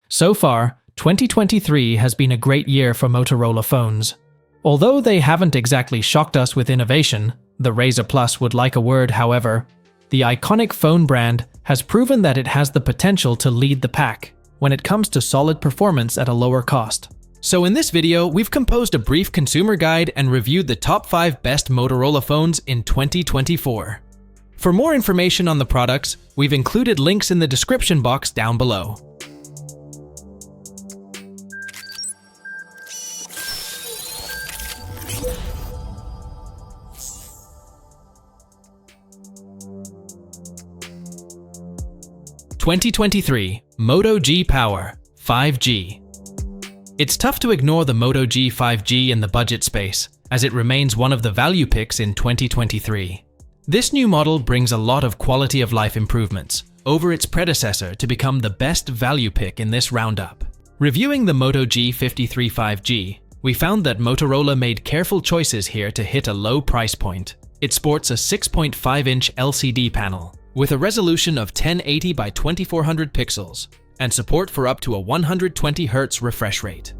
So far, 2023 has been a great year for Motorola phones. Although they haven't exactly shocked us with innovation, the Razr Plus would like a word, however. The iconic phone brand has proven that it has the potential to lead the pack when it comes to solid performance at a lower cost. So in this video, we've composed a brief consumer guide and reviewed the top 5 best Motorola phones in 2024. For more information on the products, we've included links in the description box down below. (2023) Moto G Power 5G. It's tough to ignore the Moto G 5G in the budget space, as it remains one of the value picks in 2023. This new model brings a lot of quality of life improvements over its predecessor to become the best value pick in this roundup. Reviewing the Moto G 53 5G, we found that Motorola made careful choices here to hit a low price point. It sports a 6.5-inch LCD panel with a resolution of 1080 by 2400 pixels and support for up to a 120Hz refresh rate.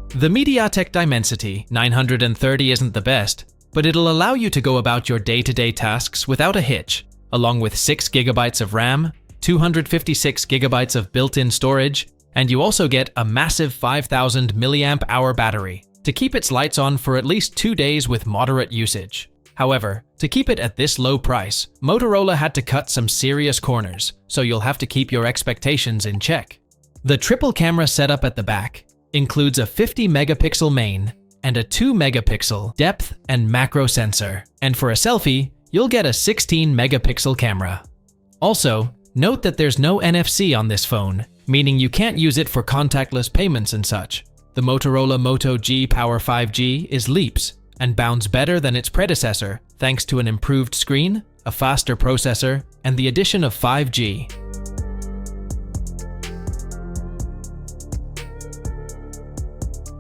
The MediaTek Dimensity 930 isn't the best, but it'll allow you to go about your day-to-day tasks without a hitch, along with 6GB of RAM, 256GB of built-in storage, and you also get a massive 5000 mAh battery to keep its lights on for at least 2 days with moderate usage. However, to keep it at this low price, Motorola had to cut some serious corners, so you'll have to keep your expectations in check. The triple camera setup at the back includes a 50-megapixel main and a 2-megapixel depth and macro sensor, and for a selfie, you'll get a 16-megapixel camera. Also, note that there's no NFC on this phone, meaning you can't use it for contactless payments and such. The Motorola Moto G Power 5G is leaps and bounds better than its predecessor thanks to an improved screen, a faster processor, and the addition of 5G.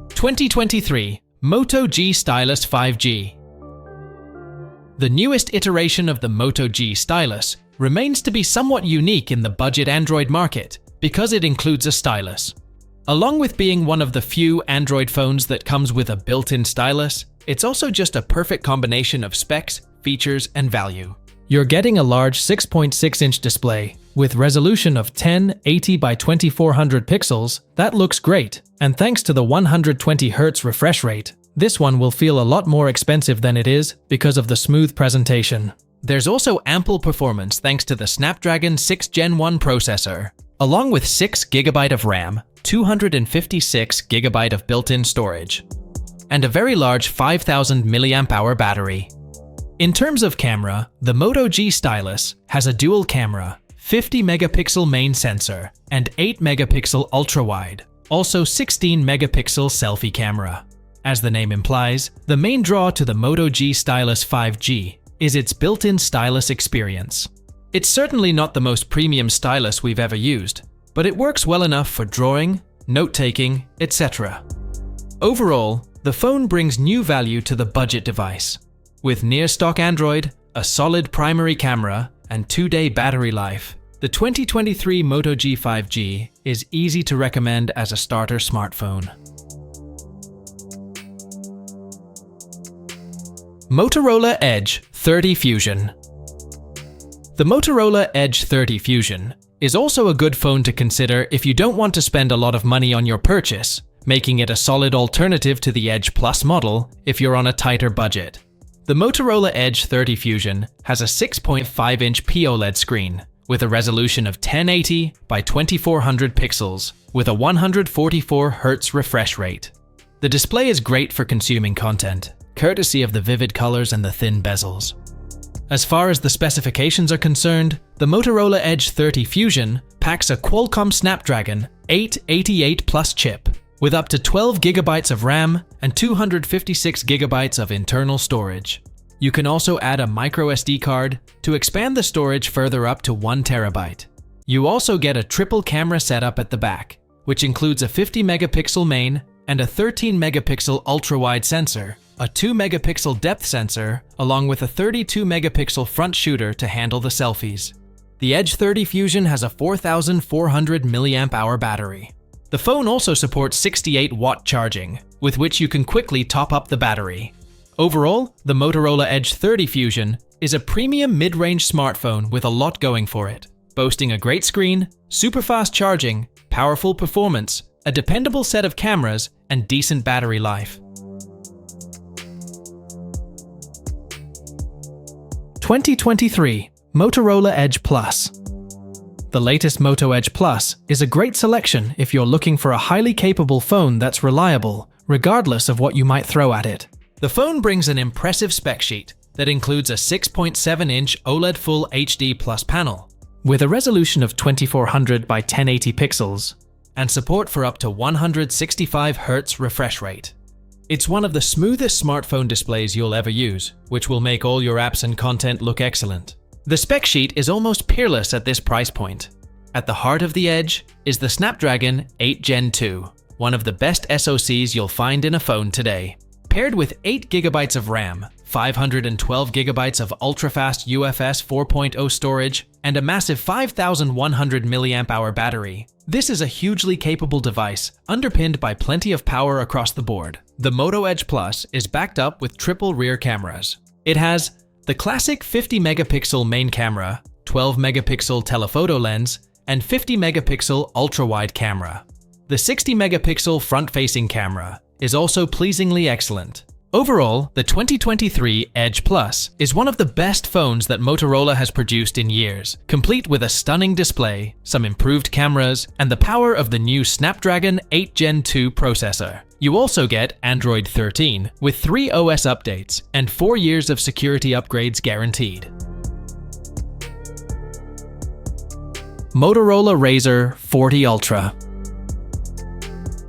(2023) Moto G Stylus 5G. The newest iteration of the Moto G Stylus remains to be somewhat unique in the budget Android market because it includes a stylus. Along with being one of the few Android phones that comes with a built-in stylus, it's also just a perfect combination of specs, features, and value. You're getting a large 6.6-inch display with resolution of 1080 by 2400 pixels. That looks great, and thanks to the 120Hz refresh rate, this one will feel a lot more expensive than it is because of the smooth presentation. There's also ample performance thanks to the Snapdragon 6 Gen 1 processor, along with 6GB of RAM, 256GB of built-in storage, and a very large 5000 mAh battery. In terms of camera, the Moto G Stylus has a dual camera, 50-megapixel main sensor, and 8-megapixel ultra-wide, also 16-megapixel selfie camera. As the name implies, the main draw to the Moto G Stylus 5G is its built-in stylus experience. It's certainly not the most premium stylus we've ever used, but it works well enough for drawing, note-taking, etc. Overall, the phone brings new value to the budget device. With near-stock Android, a solid primary camera, and 2-day battery life, the 2023 Moto G 5G is easy to recommend as a starter smartphone. Motorola Edge 30 Fusion. The Motorola Edge 30 Fusion is also a good phone to consider if you don't want to spend a lot of money on your purchase, making it a solid alternative to the Edge Plus model if you're on a tighter budget. The Motorola Edge 30 Fusion has a 6.5-inch POLED screen with a resolution of 1080 by 2400 pixels with a 144Hz refresh rate. The display is great for consuming content, courtesy of the vivid colors and the thin bezels. As far as the specifications are concerned, the Motorola Edge 30 Fusion packs a Qualcomm Snapdragon 888 Plus chip with up to 12GB of RAM and 256GB of internal storage. You can also add a microSD card to expand the storage further up to 1TB. You also get a triple camera setup at the back, which includes a 50-megapixel main and a 13-megapixel ultra-wide sensor, a 2-megapixel depth sensor, along with a 32-megapixel front shooter to handle the selfies. The Edge 30 Fusion has a 4400 mAh battery. The phone also supports 68-watt charging, with which you can quickly top up the battery. Overall, the Motorola Edge 30 Fusion is a premium mid-range smartphone with a lot going for it, boasting a great screen, super fast charging, powerful performance, a dependable set of cameras, and decent battery life. 2023 Motorola Edge Plus. The latest Moto Edge Plus is a great selection if you're looking for a highly capable phone that's reliable, regardless of what you might throw at it. The phone brings an impressive spec sheet that includes a 6.7-inch OLED Full HD Plus panel, with a resolution of 2400 by 1080 pixels, and support for up to 165 Hz refresh rate. It's one of the smoothest smartphone displays you'll ever use, which will make all your apps and content look excellent. The spec sheet is almost peerless at this price point. At the heart of the Edge is the Snapdragon 8 Gen 2, one of the best SoCs you'll find in a phone today. Paired with 8GB of RAM, 512GB of ultra-fast UFS 4.0 storage, and a massive 5100 mAh battery, this is a hugely capable device, underpinned by plenty of power across the board. The Moto Edge Plus is backed up with triple rear cameras. It has the classic 50-megapixel main camera, 12-megapixel telephoto lens, and 50-megapixel ultra-wide camera. The 60-megapixel front-facing camera is also pleasingly excellent. Overall, the 2023 Edge Plus is one of the best phones that Motorola has produced in years, complete with a stunning display, some improved cameras, and the power of the new Snapdragon 8 Gen 2 processor. You also get Android 13 with 3 OS updates and 4 years of security upgrades guaranteed. Motorola Razr 40 Ultra.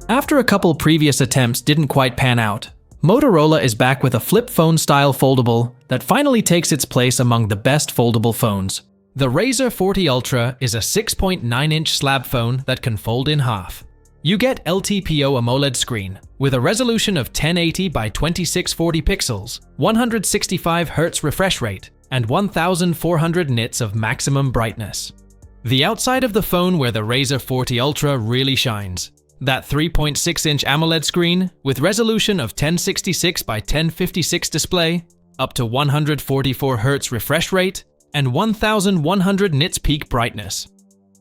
After a couple previous attempts didn't quite pan out, Motorola is back with a flip phone style foldable that finally takes its place among the best foldable phones. The Razr 40 Ultra is a 6.9-inch slab phone that can fold in half. You get LTPO AMOLED screen with a resolution of 1080 by 2640 pixels, 165 Hz refresh rate, and 1400 nits of maximum brightness. The outside of the phone where the Razr 40 Ultra really shines. That 3.6-inch AMOLED screen with resolution of 1066 by 1056 display, up to 144 Hz refresh rate, and 1100 nits peak brightness.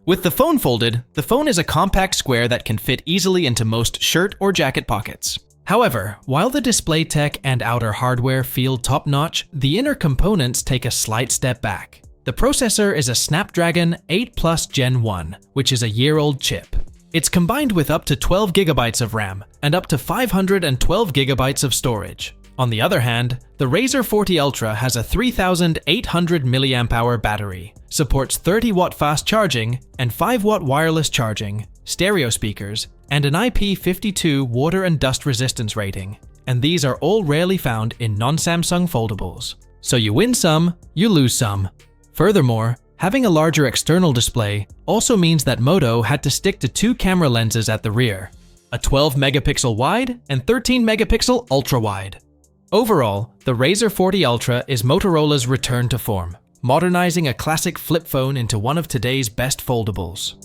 With the phone folded, the phone is a compact square that can fit easily into most shirt or jacket pockets. However, while the display tech and outer hardware feel top-notch, the inner components take a slight step back. The processor is a Snapdragon 8 Plus Gen 1, which is a year-old chip. It's combined with up to 12GB of RAM and up to 512GB of storage. On the other hand, the Razr 40 Ultra has a 3800 mAh battery, supports 30-watt fast charging and 5-watt wireless charging, stereo speakers, and an IP52 water and dust resistance rating. And these are all rarely found in non-Samsung foldables. So you win some, you lose some. Furthermore, having a larger external display also means that Moto had to stick to 2 camera lenses at the rear, a 12-megapixel wide and 13-megapixel ultra-wide. Overall, the Razr 40 Ultra is Motorola's return to form, modernizing a classic flip phone into one of today's best foldables.